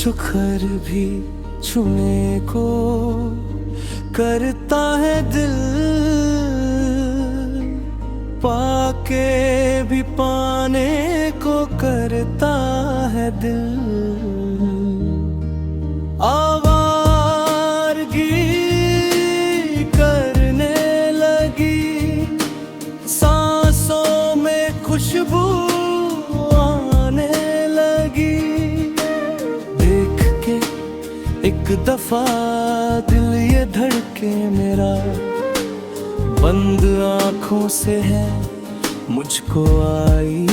मुझखर भी छूने को करता है दिल, पाके भी पाने को करता है दिल। आवारगी करने लगी सांसों में खुशबू आने लगी, देख के एक दफा दिल ये धड़के मेरा, बंद आँखों से है मुझको आई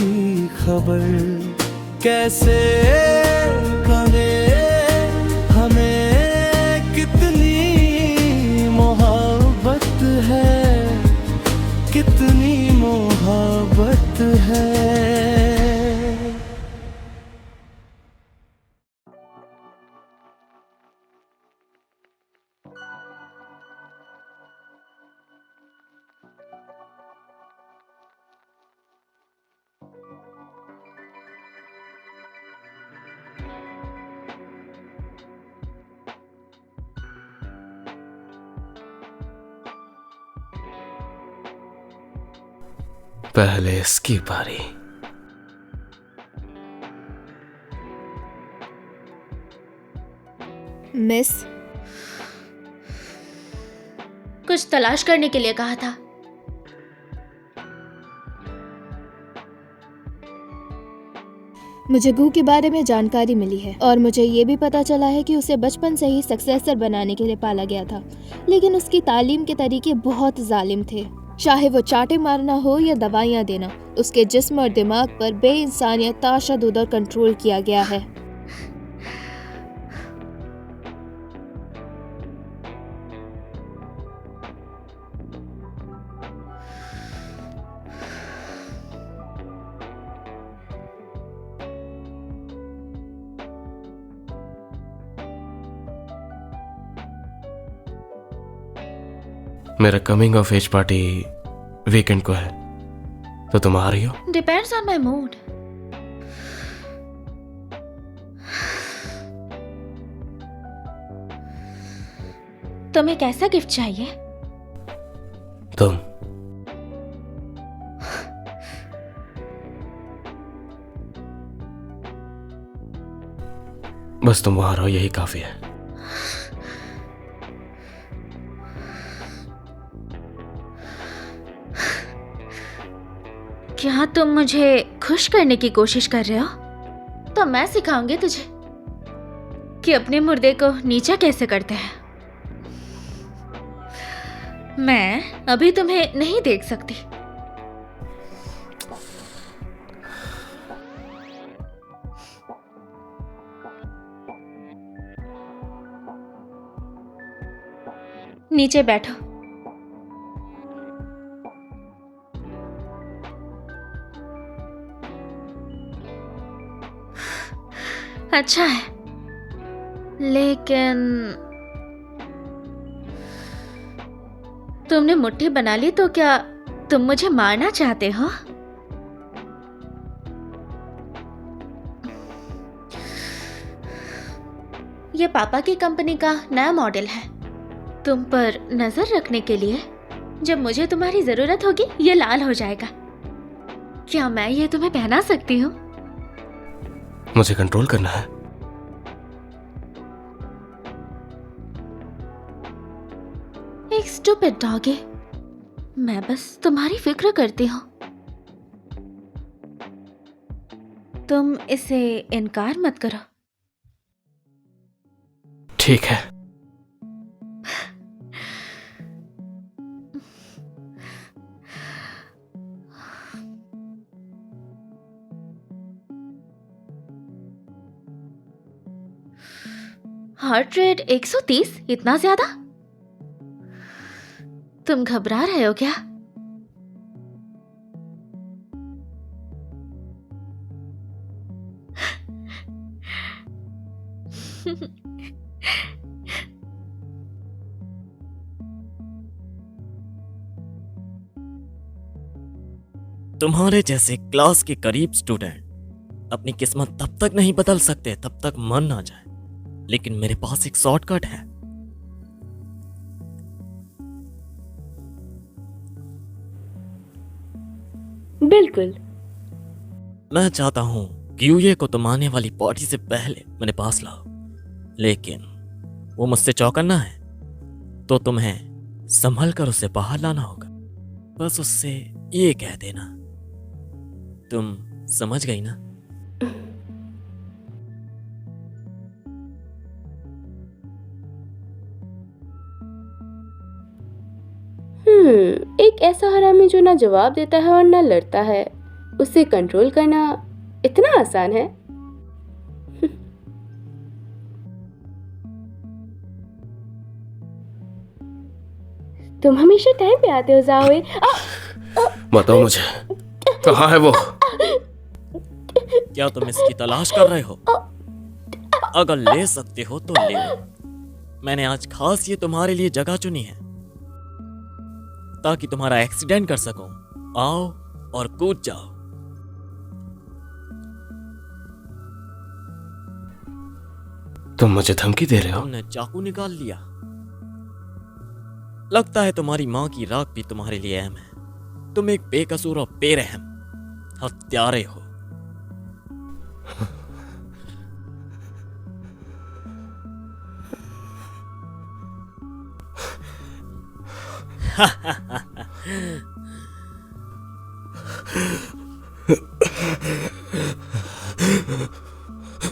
खबर। कैसे कहें हमें कितनी मोहब्बत है, कितनी मोहब्बत है। पहले इसकी बारी। मिस, कुछ तलाश करने के लिए कहा था। मुझे गू के बारे में जानकारी मिली है और मुझे ये भी पता चला है कि उसे बचपन से ही सक्सेसर बनाने के लिए पाला गया था, लेकिन उसकी तालीम के तरीके बहुत जालिम थे। चाहे वो चाटे मारना हो या दवाइयाँ देना, उसके जिस्म और दिमाग पर बेइंसानियत ताशद्दुद और कंट्रोल किया गया है। मेरा coming of age party weekend को है, तो तुम आ रही हो? Depends on my mood. तुम्हें कैसा गिफ्ट चाहिए? तुम बस तुम वहां रहो, यही काफी है। क्या तुम मुझे खुश करने की कोशिश कर रहे हो? तो मैं सिखाऊंगी तुझे कि अपने मुर्दे को नीचा कैसे करते हैं। मैं अभी तुम्हें नहीं देख सकती। नीचे बैठो। अच्छा है, लेकिन तुमने मुट्ठी बना ली तो क्या तुम मुझे मारना चाहते हो? ये पापा की कंपनी का नया मॉडल है, तुम पर नजर रखने के लिए। जब मुझे तुम्हारी जरूरत होगी ये लाल हो जाएगा। क्या मैं ये तुम्हें पहना सकती हूँ? मुझे कंट्रोल करना है। एक स्टूपिड डॉग है। मैं बस तुम्हारी फिक्र करती हूँ। तुम इसे इनकार मत करो। ठीक है। हार्ट रेट 130, इतना ज्यादा? तुम घबरा रहे हो क्या? तुम्हारे जैसे क्लास के करीब स्टूडेंट अपनी किस्मत तब तक नहीं बदल सकते तब तक मन ना जाए लेकिन मेरे पास एक शॉर्टकट है। बिल्कुल। मैं चाहता हूं कि यूए को तुम आने वाली पार्टी से पहले मेरे पास लाओ, लेकिन वो मुझसे चौकन्ना है, तो तुम्हें संभल कर उसे बाहर लाना होगा। बस उससे ये कह देना, तुम समझ गई ना? एक ऐसा हरामी जो ना जवाब देता है और ना लड़ता है, उसे कंट्रोल करना इतना आसान है? तुम हमेशा टाइम पे आते हो जाओ। बताओ मुझे, कहाँ है वो? क्या तुम इसकी तलाश कर रहे हो? अगर ले सकते हो तो ले लो। मैंने आज खास ये तुम्हारे लिए जगह चुनी है ताकि तुम्हारा एक्सीडेंट कर सकूं। आओ और कूद जाओ। तुम मुझे धमकी दे रहे हो? तुमने चाकू निकाल लिया। लगता है तुम्हारी माँ की राख भी तुम्हारे लिए अहम है। तुम एक बेकसूर और बेरहम हत्यारे हो।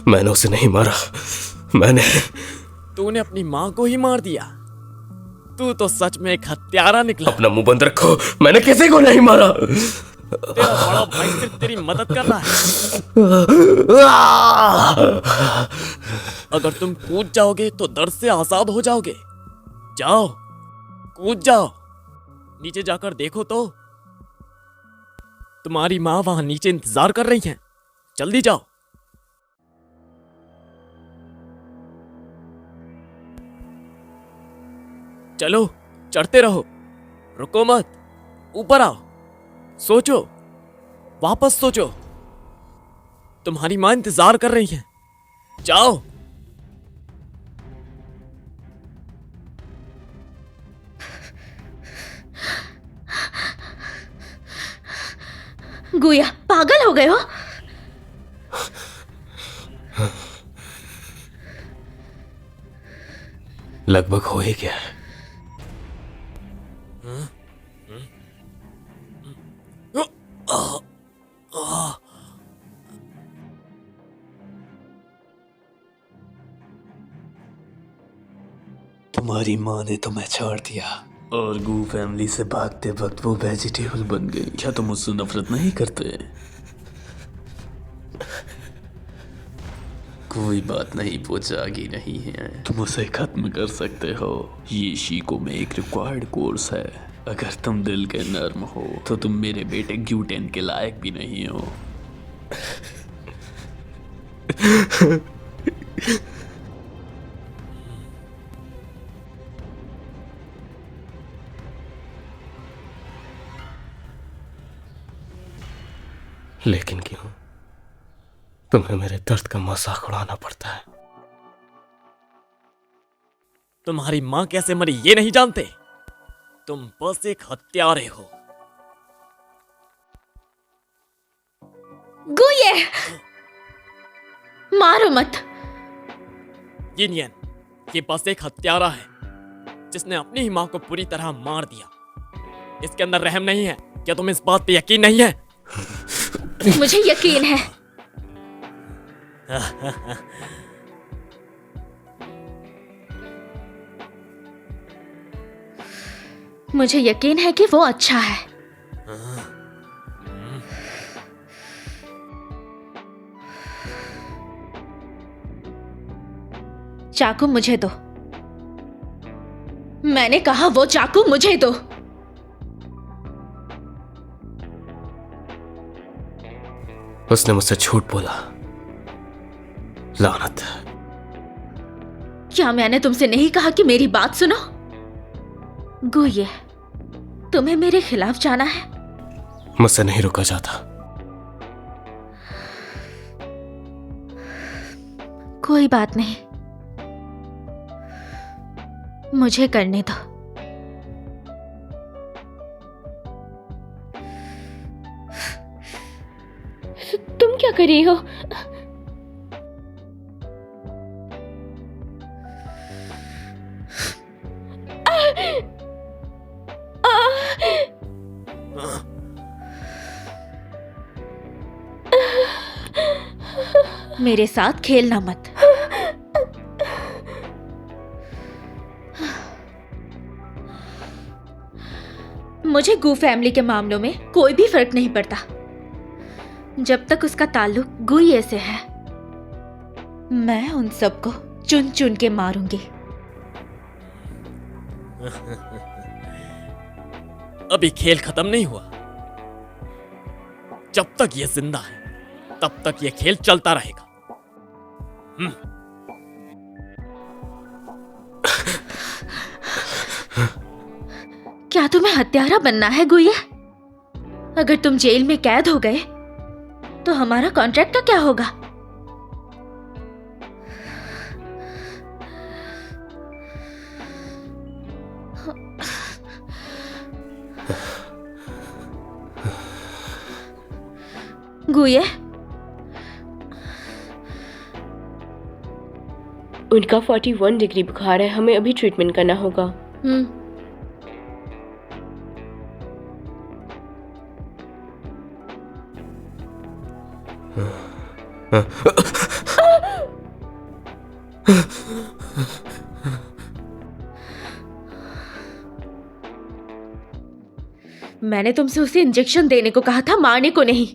मैंने उसे नहीं मारा, मैंने। तूने अपनी माँ को ही मार दिया। तू तो सच में एक हत्यारा निकला। अपना मुंह बंद रखो, मैंने किसी को नहीं मारा। तेरा बड़ा भाई सिर्फ तेरी मदद कर रहा है। अगर तुम कूद जाओगे तो दर्द से आजाद हो जाओगे। जाओ, कूद जाओ। नीचे जाकर देखो तो तुम्हारी माँ वहां नीचे इंतजार कर रही है। जल्दी जाओ। चलो, चढ़ते रहो, रुको मत, ऊपर आओ। सोचो, वापस सोचो। तुम्हारी माँ इंतजार कर रही है। जाओ। गुया, पागल हो गए हो? लगभग हो ही गया है। तुम्हारी माँ ने तुम्हें छोड़ दिया और गू फैमिली से भागते वक्त वो वेजिटेबल बन गई। क्या तुम उससे नफरत नहीं करते? कोई बात नहीं, वो जागी नहीं है। तुम उसे खत्म कर सकते हो। ये शीको में एक रिक्वायर्ड कोर्स है। अगर तुम दिल के नर्म हो तो तुम मेरे बेटे ग्यूटेन के लायक भी नहीं हो। लेकिन क्यों तुम्हें मेरे दर्द का मजाक उड़ाना पड़ता है? तुम्हारी माँ कैसे मरी ये नहीं जानते? तुम बस एक हत्यारे हो। गुये, मारो मत। यिनियन, ये बस एक हत्यारा है जिसने अपनी ही माँ को पूरी तरह मार दिया। इसके अंदर रहम नहीं है। क्या तुम्हें इस बात पे यकीन नहीं है? मुझे यकीन है। मुझे यकीन है कि वो अच्छा है। चाकू मुझे दो। मैंने कहा वो चाकू मुझे दो। उसने मुझसे झूठ बोला। लानत। क्या मैंने तुमसे नहीं कहा कि मेरी बात सुनो? गुये, तुम्हें मेरे खिलाफ जाना है? मुझसे नहीं रुका जाता। कोई बात नहीं, मुझे करने दो। तुम क्या कर रही हो? मेरे साथ खेलना मत। मुझे गू फैमिली के मामलों में कोई भी फर्क नहीं पड़ता जब तक उसका ताल्लुक गुये से है। मैं उन सबको चुन चुन के मारूंगी। अभी खेल खत्म नहीं हुआ। जब तक ये जिंदा है तब तक ये खेल चलता रहेगा। क्या तुम्हें हत्यारा बनना है गुये? अगर तुम जेल में कैद हो गए तो हमारा कॉन्ट्रैक्ट का क्या होगा? गुये, उनका 41 डिग्री बुखार है, हमें अभी ट्रीटमेंट करना होगा। मैंने तुमसे उसे इंजेक्शन देने को कहा था, मारने को नहीं।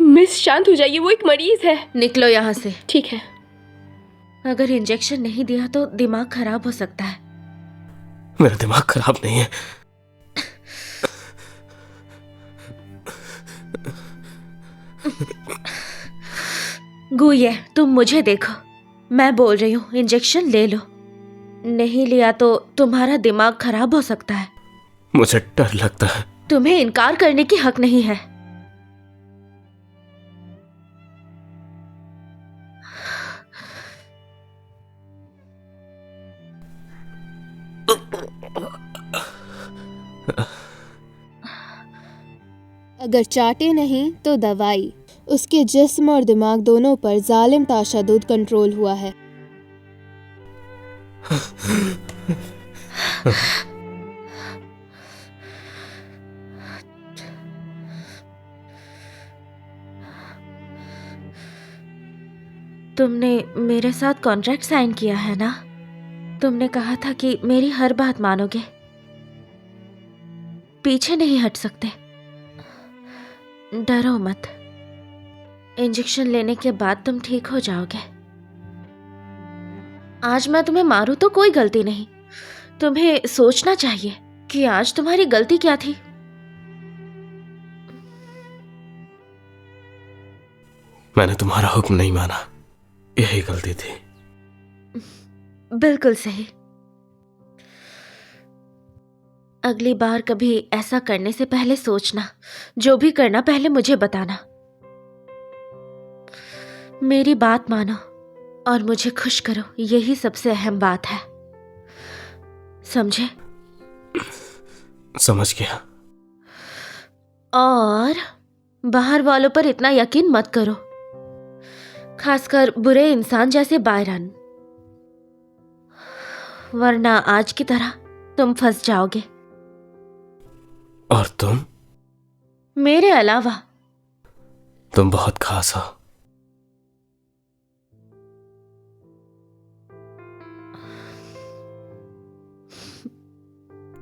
मिस, शांत हो जाइए, वो एक मरीज है। निकलो यहाँ से। ठीक है। अगर इंजेक्शन नहीं दिया तो दिमाग खराब हो सकता है। मेरा दिमाग खराब नहीं है। गुये, तुम मुझे देखो, मैं बोल रही हूँ इंजेक्शन ले लो। नहीं लिया तो तुम्हारा दिमाग खराब हो सकता है। मुझे डर लगता है। तुम्हें इनकार करने की हक नहीं है। अगर चाटे नहीं तो दवाई। उसके जिस्म और दिमाग दोनों पर जालिम ताशद्दुद कंट्रोल हुआ है। तुमने मेरे साथ कॉन्ट्रैक्ट साइन किया है ना? तुमने कहा था कि मेरी हर बात मानोगे, पीछे नहीं हट सकते। डरो मत, इंजेक्शन लेने के बाद तुम ठीक हो जाओगे। आज मैं तुम्हें मारूं तो कोई गलती नहीं। तुम्हें सोचना चाहिए कि आज तुम्हारी गलती क्या थी। मैंने तुम्हारा हुक्म नहीं माना, यही गलती थी। बिल्कुल सही। अगली बार कभी ऐसा करने से पहले सोचना। जो भी करना पहले मुझे बताना। मेरी बात मानो और मुझे खुश करो, यही सबसे अहम बात है। समझे? समझ गया। और बाहर वालों पर इतना यकीन मत करो, खासकर बुरे इंसान जैसे बायरन, वरना आज की तरह तुम फंस जाओगे। और तुम? मेरे अलावा तुम बहुत खास हो।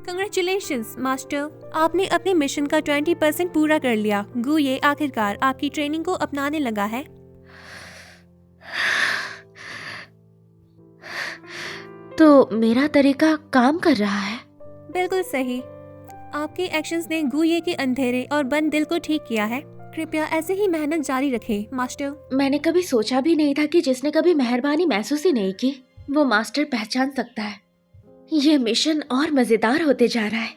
कंग्रेचुलेशंस मास्टर, आपने अपने मिशन का 20% पूरा कर लिया। गुये आखिरकार आपकी ट्रेनिंग को अपनाने लगा है। तो मेरा तरीका काम कर रहा है। बिल्कुल सही। आपके एक्शंस ने गुये के अंधेरे और बंद दिल को ठीक किया है। कृपया ऐसे ही मेहनत जारी रखें मास्टर। मैंने कभी सोचा भी नहीं था कि जिसने कभी मेहरबानी महसूस ही नहीं की वो मास्टर पहचान सकता है। ये मिशन और मजेदार होते जा रहा है।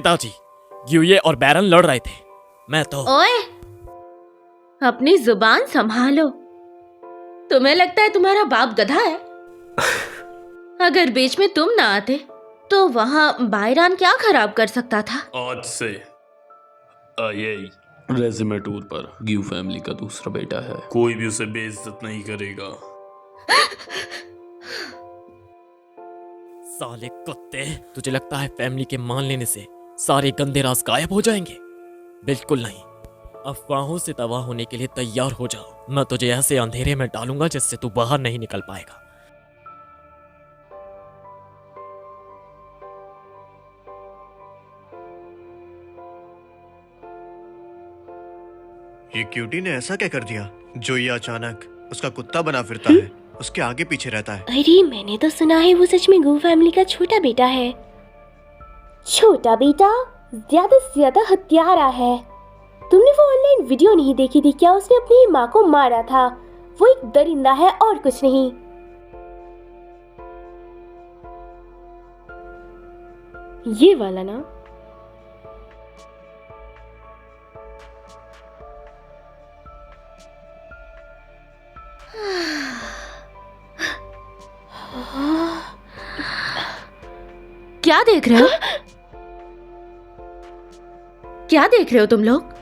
पिताजी यूये और बैरन लड़ रहे थे। मैं तो ओए, अपनी जुबान संभालो। तुम्हें लगता है तुम्हारा बाप गधा है? अगर बीच में तुम ना आते तो वहाँ बायरान क्या खराब कर सकता था? आज से ये रेज़्यूमे टूर पर ग्यू फैमिली का दूसरा बेटा है, कोई भी उसे बेइज्जत नहीं करेगा। साले कुत्ते, तुझे लगता है फैमिली के मान लेने से सारे गंदे राज गायब हो जाएंगे? बिल्कुल नहीं। अफवाहों से तबाह होने के लिए तैयार हो जाओ। मैं तुझे ऐसे अंधेरे में डालूंगा जिससे तू बाहर नहीं निकल पाएगा। ये क्यूटी ने ऐसा क्या कर दिया जो ये अचानक उसका कुत्ता बना फिरता है, उसके आगे पीछे रहता है? अरे मैंने तो सुना है वो सच में गू फैमिली का छोटा बेटा है। छोटा बेटा? ज्यादा से ज्यादा हत्यारा है। तुमने वो ऑनलाइन वीडियो नहीं देखी थी क्या? उसने अपनी माँ को मारा था। वो एक दरिंदा है और कुछ नहीं। ये वाला ना? क्या देख रहे हो? क्या देख रहे हो तुम लोग?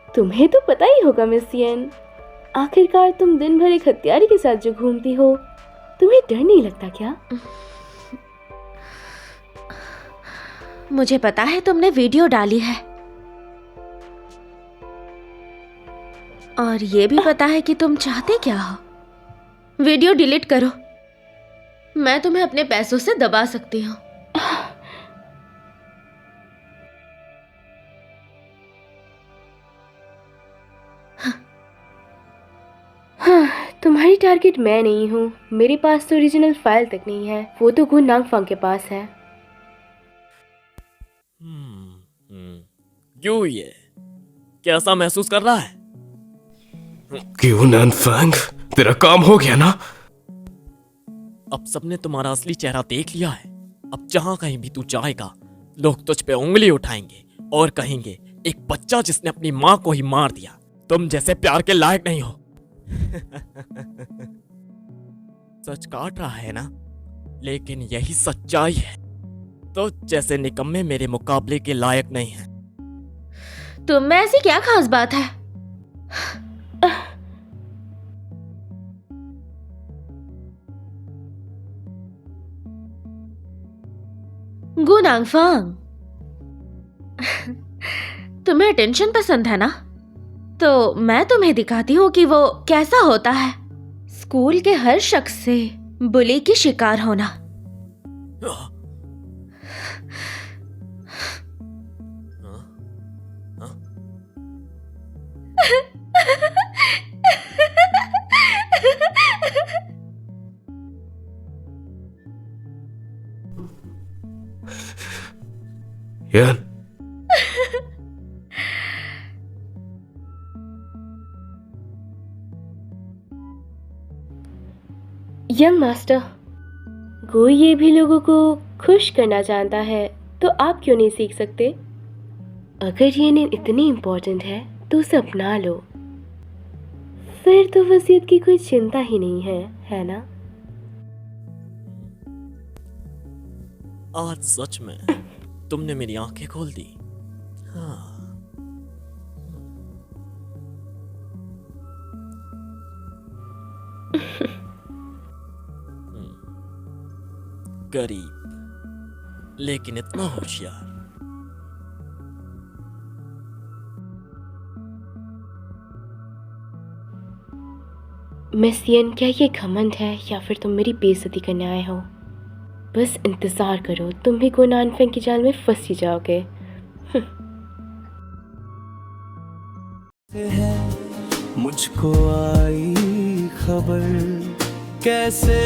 तुम्हें तो पता ही होगा मिस येन, आखिरकार तुम दिन भर एक हत्यारे के साथ जो घूमती हो, तुम्हें डर नहीं लगता क्या? मुझे पता है तुमने वीडियो डाली है, और ये भी पता है कि तुम चाहते क्या हो। वीडियो डिलीट करो, मैं तुम्हें अपने पैसों से दबा सकती हूँ। हाँ, तुम्हारी टारगेट मैं नहीं हूँ। मेरे पास तो ओरिजिनल फाइल तक नहीं है, वो तो गु नांगफंग के पास है। क्यों ये कैसा महसूस कर रहा है? क्यों नानफंग, तेरा काम हो गया ना? अब सबने तुम्हारा असली चेहरा देख लिया है। अब जहां कहीं भी तू जाएगा, लोग तुझ पे उंगली उठाएंगे और कहेंगे एक बच्चा जिसने अपनी माँ को ही मार दिया, तुम जैसे प्यार के लायक नहीं हो। सच काट रहा है ना, लेकिन यही सच्चाई है। तो जैसे निकम्मे मेरे मुकाबले के लायक नहीं है। तुम में ऐसी क्या खास बात है? गु नांगफंग, तुम्हें अटेंशन पसंद है ना? तो मैं तुम्हें दिखाती हूँ कि वो कैसा होता है स्कूल के हर शख्स से बुली की शिकार होना। यान, यंग मास्टर, गो ये भी लोगों को खुश करना जानता है, तो आप क्यों नहीं सीख सकते? अगर ये नींद इतनी इम्पोर्टेंट है तो उसे अपना लो, फिर तो वसीयत की कोई चिंता ही नहीं है ना? आज सच में तुमने मेरी आंखें खोल दी। हाँ। गरीब लेकिन इतना होशियार। मिस येन, क्या ये घमंड है या फिर तुम मेरी बेइज्जती करने आए हो? बस इंतजार करो, तुम भी गु नानफंग की जाल में फंस ही जाओगे। मुझको आई खबर कैसे